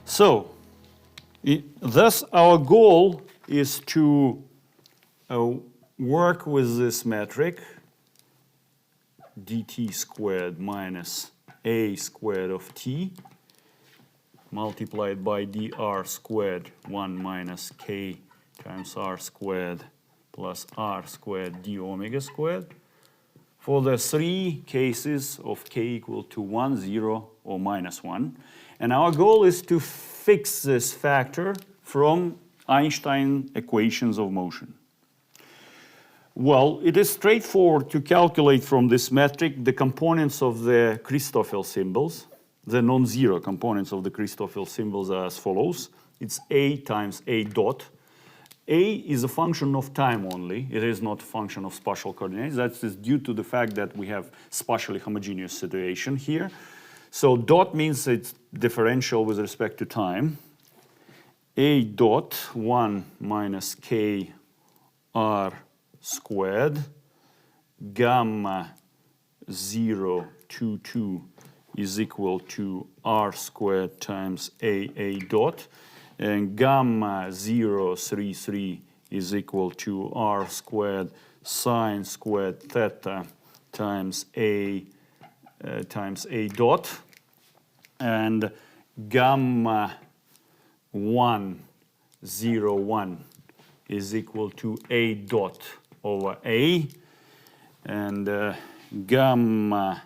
So, thus our goal is to work with this metric dt squared minus a squared of t multiplied by dr squared 1 minus k times r squared plus r squared d omega squared for the three cases of k equal to 1, 0, or minus 1. And our goal is to fix this factor from Einstein equations of motion. Well, it is straightforward to calculate from this metric the components of the Christoffel symbols. The non-zero components of the Christoffel symbols are as follows. It's a times a dot. A is a function of time only. It is not a function of spatial coordinates. That is due to the fact that we have spatially homogeneous situation here. So dot means it's differential with respect to time. A dot 1 minus k r squared gamma 0 2 2 is equal to r squared times a dot, and gamma 0 3 3 is equal to r squared sine squared theta times a dot, and gamma 1 0 1 is equal to a dot over a, and gamma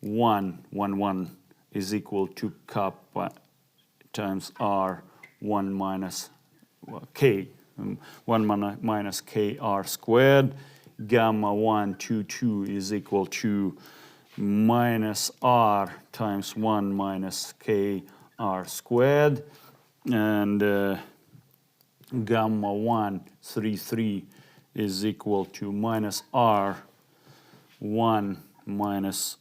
1 1 1 is equal to kappa times r 1 minus k 1 minus k r squared. Gamma 1 2 2 is equal to minus r times 1 minus k r squared, and gamma 1 3 3 is equal to minus r 1 minus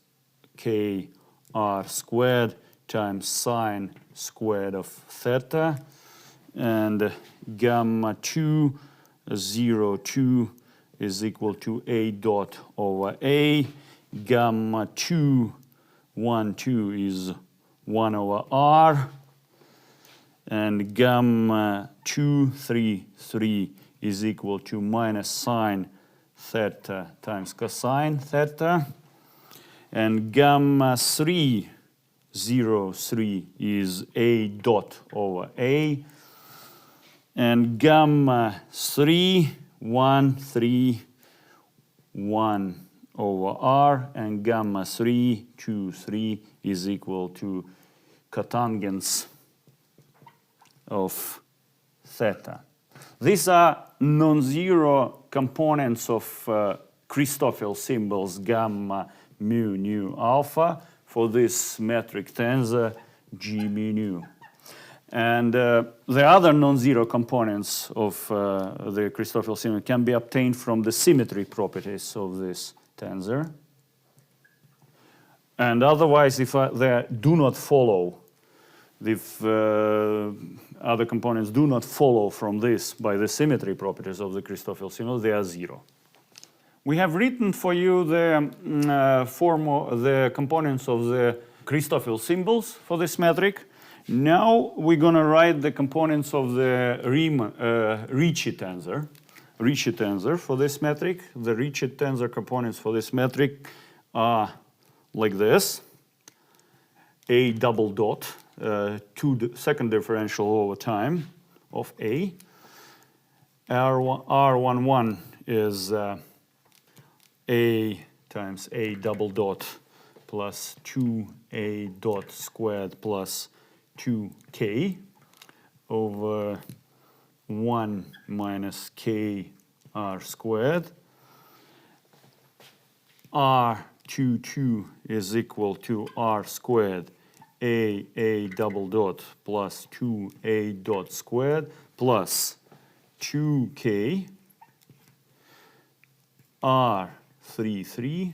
k r squared times sine squared of theta, and gamma 2 0 2 is equal to a dot over a. Gamma 2 1 2 is 1 over r, and gamma 2 3 3 is equal to minus sine theta times cosine theta, and gamma 3 0 3 is a dot over a, and gamma 3 1 3 1 over r, and gamma 3 2 3 is equal to cotangents of theta. These are non-zero components of Christoffel symbols gamma, mu, nu, alpha for this metric tensor G mu nu. And the other non-zero components of the Christoffel symbol can be obtained from the symmetry properties of this tensor. And otherwise, if they do not follow, if other components do not follow from this by the symmetry properties of the Christoffel symbol, they are zero. We have written for you the the components of the Christoffel symbols for this metric. Now we're going to write the components of the Ricci tensor. Ricci tensor for this metric. The Ricci tensor components for this metric are like this: a double dot, second differential over time of a. R11 is a times a double dot plus 2a dot squared plus 2k over 1 minus k r squared. R22 is equal to r squared a double dot plus 2a dot squared plus 2k. R33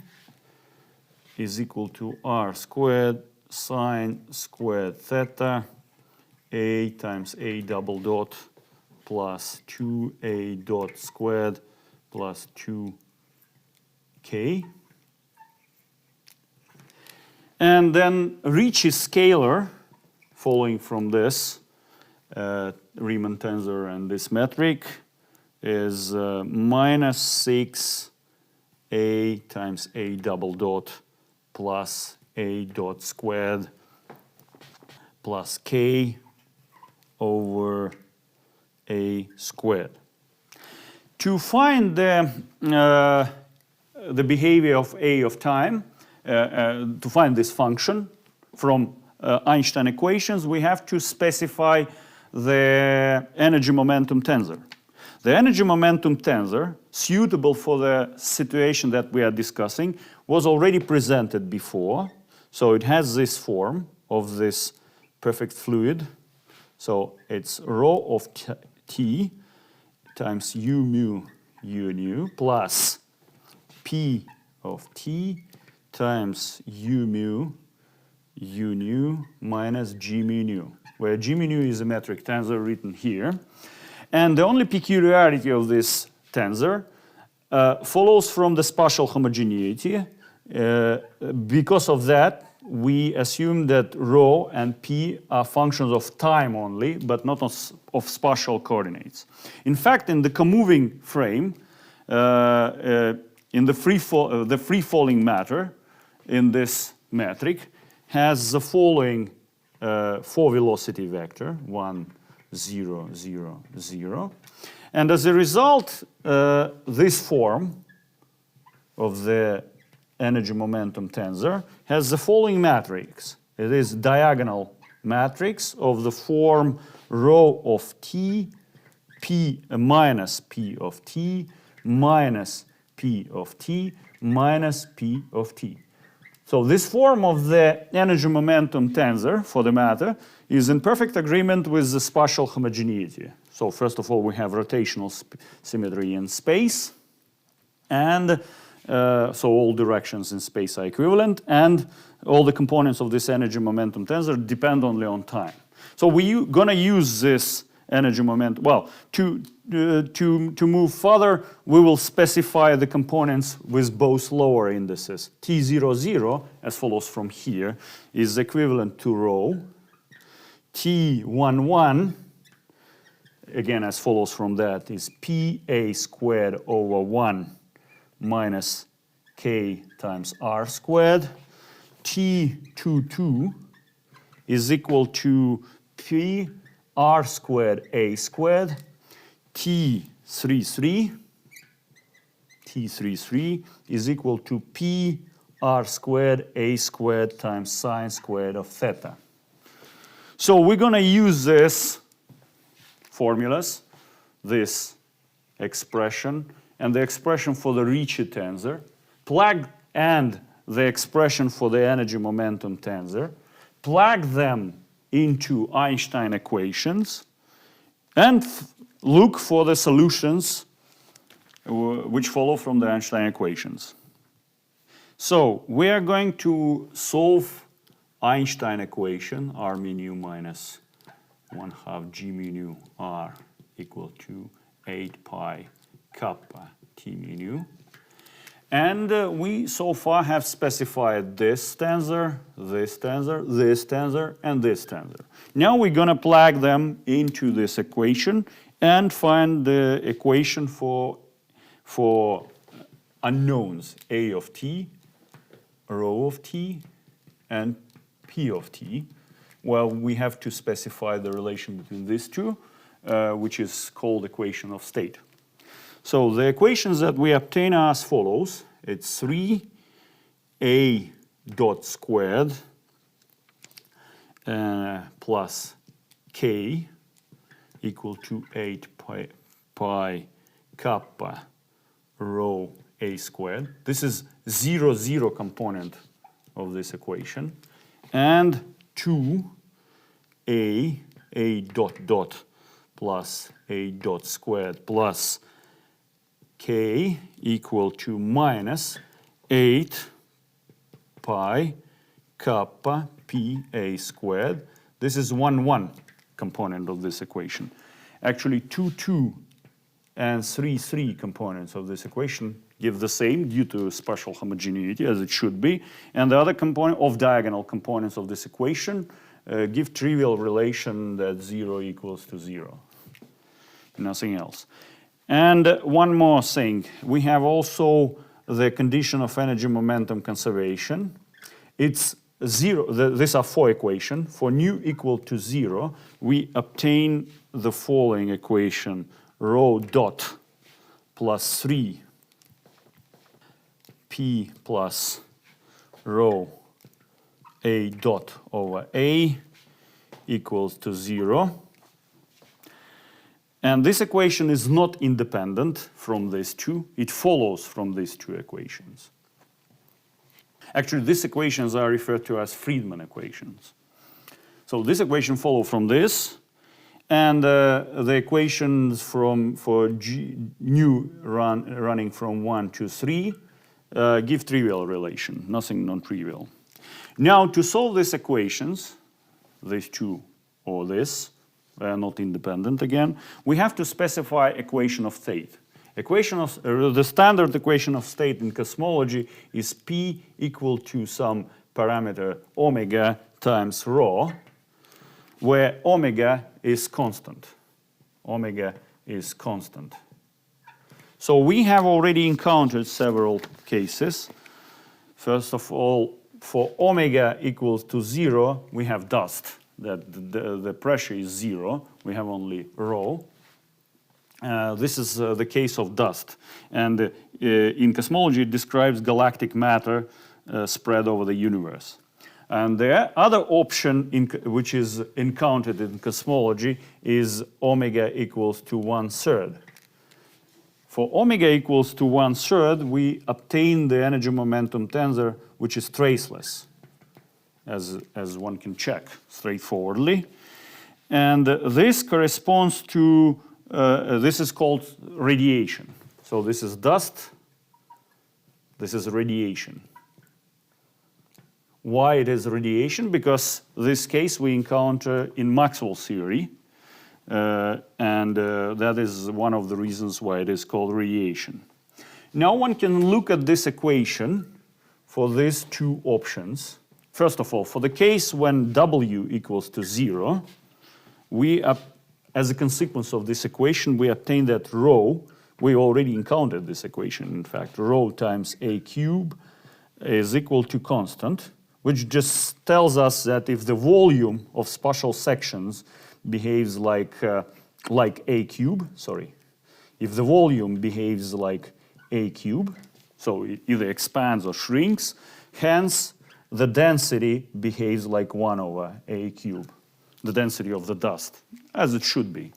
is equal to r squared sine squared theta a times a double dot plus 2a dot squared plus 2k. And then Ricci scalar following from this Riemann tensor and this metric is minus 6a times a double dot plus a dot squared plus k over a squared. To find the behavior of a of time, to find this function from Einstein equations, we have to specify the energy momentum tensor. The energy momentum tensor, suitable for the situation that we are discussing, was already presented before. So it has this form of this perfect fluid. So it's rho of t times u mu u nu plus p of t times u mu u nu minus g mu nu, where g mu nu is a metric tensor written here. And the only peculiarity of this tensor follows from the spatial homogeneity. Because of that, we assume that rho and p are functions of time only, but not of spatial coordinates. In fact, in the comoving frame, in the free-falling matter in this metric has the following four-velocity vector, 1, 0, 0, 0. And as a result, this form of the energy momentum tensor has the following matrix. It is diagonal matrix of the form rho of t, p minus p of t, minus p of t, minus p of t. So this form of the energy momentum tensor for the matter is in perfect agreement with the spatial homogeneity. So first of all, we have rotational symmetry in space, and so all directions in space are equivalent, and all the components of this energy momentum tensor depend only on time. So we're going to use this energy momentum. Well, to move further, we will specify the components with both lower indices. T00, 0, as follows from here, is equivalent to rho. T11, again as follows from that, is pa squared over 1 minus k times r squared. T22 is equal to p r squared a squared. T33 is equal to p r squared a squared times sine squared of theta. So we're going to use this formulas, this expression, and the expression for the Ricci tensor, and the expression for the energy momentum tensor, plug them into Einstein equations, and look for the solutions which follow from the Einstein equations. So we are going to solve Einstein equation, r mu nu minus 1/2 g mu nu r equal to 8 pi kappa t mu nu. And we so far have specified this tensor, this tensor, this tensor, and this tensor. Now we're going to plug them into this equation and find the equation for unknowns, a of t, rho of t, and p of t. Well, we have to specify the relation between these two, which is called equation of state. So the equations that we obtain are as follows. It's 3a dot squared plus k equal to 8 pi kappa rho a squared. This is 0, 0 component of this equation. And 2a dot dot plus a dot squared plus k equal to minus 8 pi kappa p a squared. This is 1, 1 component of this equation. Actually, 2, 2 and 3, 3 components of this equation give the same due to spatial homogeneity, as it should be. And the other component of diagonal components of this equation give trivial relation that 0 equals to 0. Nothing else. And one more thing. We have also the condition of energy momentum conservation. It's 0. These are 4 equations. For nu equal to 0, we obtain the following equation: rho dot plus 3 p plus rho a dot over a equals to 0. And this equation is not independent from these two. It follows from these two equations. Actually, these equations are referred to as Friedmann equations. So this equation follows from this, and the equations for nu running from 1 to 3 give trivial relation, nothing non-trivial. Now, to solve these equations, these two or this, they are not independent again, we have to specify equation of state. The standard equation of state in cosmology is P equal to some parameter omega times rho, where omega is constant. Omega is constant. So we have already encountered several cases. First of all, for omega equals to 0, we have dust. That the pressure is 0. We have only rho. This is the case of dust. And in cosmology, it describes galactic matter spread over the universe. And the other option which is encountered in cosmology is omega equals to 1/3. For omega equals to 1/3, we obtain the energy momentum tensor, which is traceless, as one can check straightforwardly. And this corresponds to, this is called radiation. So this is dust, this is radiation. Why it is radiation? Because this case we encounter in Maxwell's theory, and that is one of the reasons why it is called radiation. Now one can look at this equation for these two options. First of all, for the case when W equals to 0, as a consequence of this equation, we obtain that rho, we already encountered this equation, in fact, rho times a cube is equal to constant, which just tells us that if the volume of spatial sections behaves like a cube, if the volume behaves like a cube, so it either expands or shrinks, hence the density behaves like 1 over a cube, the density of the dust, as it should be.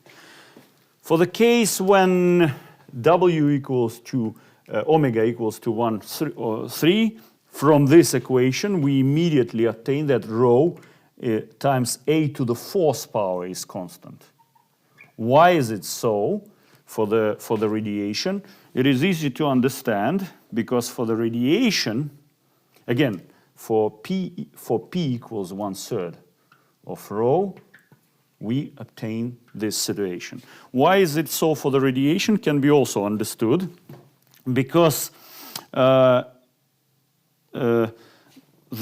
For the case when W equals to omega equals to 1/3, from this equation we immediately obtain that rho times a to the 4th power is constant. Why is it so for the radiation? It is easy to understand, because for the radiation, again, for P equals 1/3 of rho, we obtain this situation. Why is it so for the radiation can be also understood, because the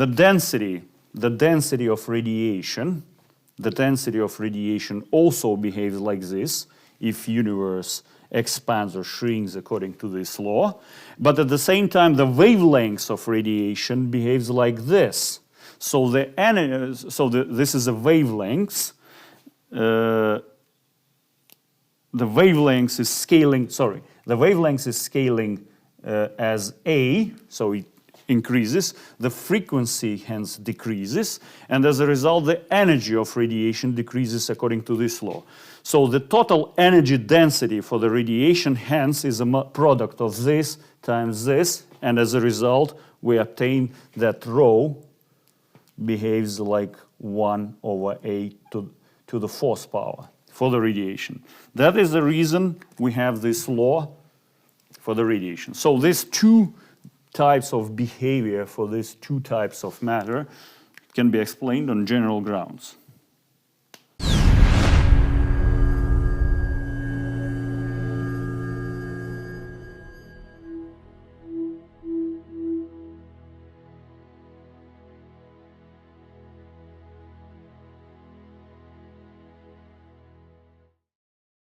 density of radiation also behaves like this if universe expands or shrinks according to this law. But at the same time, the wavelengths of radiation behaves like this. So this is a wavelength. The wavelength is scaling. The wavelength is scaling as a, so it increases. The frequency hence decreases, and as a result, the energy of radiation decreases according to this law. So the total energy density for the radiation hence is a product of this times this, and as a result, we obtain that rho behaves like 1 over a to the 4th power for the radiation. That is the reason we have this law for the radiation. So these two types of behavior for these two types of matter can be explained on general grounds.